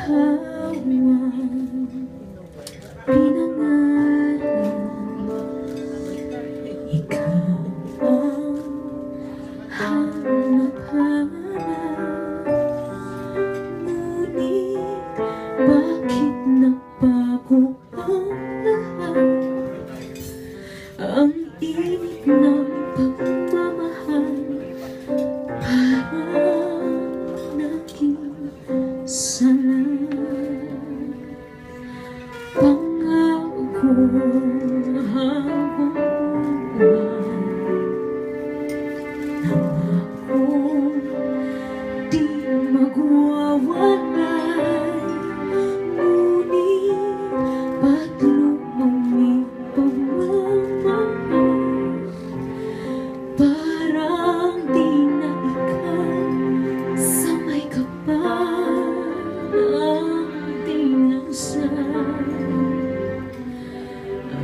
ikaw ang pinangarap, ikaw ang hanap-hanap. Ngunit bakit nabago ang lahat? Ang init ng pagmamahal parang naging sala. Pangako habang buwan, nangako di magwawalay. Ngunit ba't lumamig pagmamahal? Parang di na ikaw sa may kapal ng dinasal.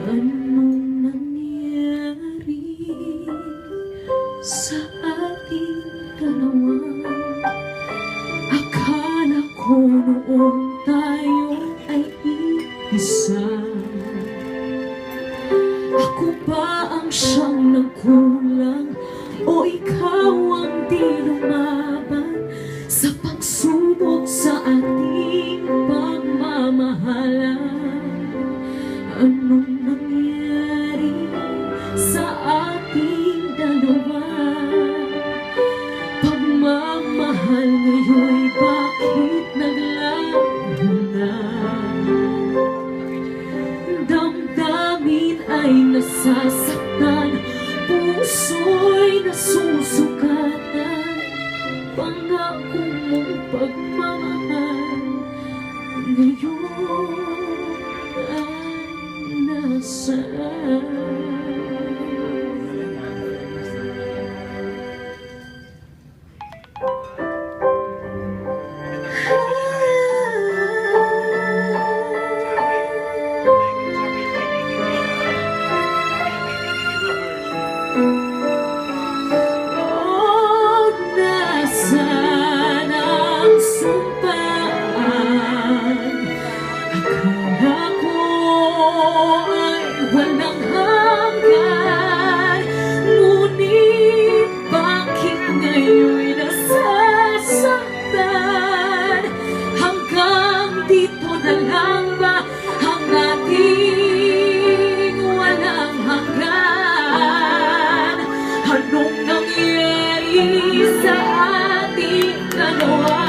Anong nangyari sa ating dalawa? Akala ko noon tayo ay iisa. Ako ba ang siyang nagkulang o ikaw ang di lumaban sa pagsubok sa ating pagmamahalan? Anong nangyari sa ating dalawa? Pagmamahal ngayon'y bakit naglaho na? Damdamin ay nasasaktan, puso'y nasusugatan. Pangako mong pagmamahal ngayon ay nasaan? Oh, nasaan ang sumpaan? Akala ko ay walang hanggan. Ngunit bakit ngayon'y nasasaktan? Hanggang dito na lang ba ang ating walang hanggan? Anong nangyari sa ating dalawa?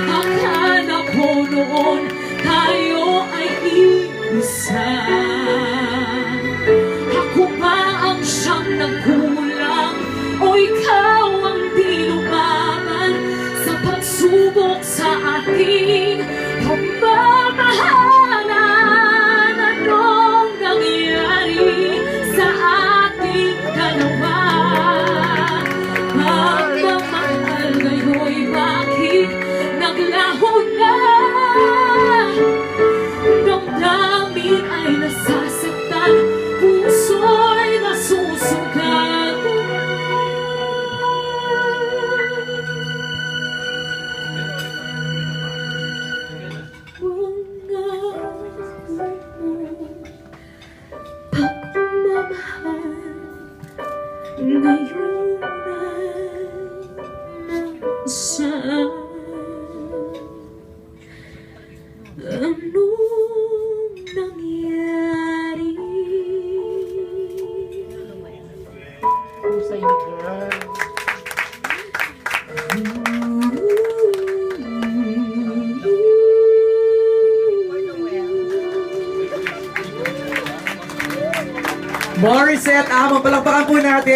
Akala ko noon tayo ay iisa. Ako ba ang siyang nagkulang o ikaw ang di lumaban sa pagsubok sa ating pagmamahalan? Anong nangyari sa ating dalawa? Pagmamahal ngayon'y bakit naglaho na? Damdamin ay nasasaktan, puso'y nasusugatan. Pagmamahal ngayon ay nasaan? Anong nangyari? Morissette, palakpakan po natin.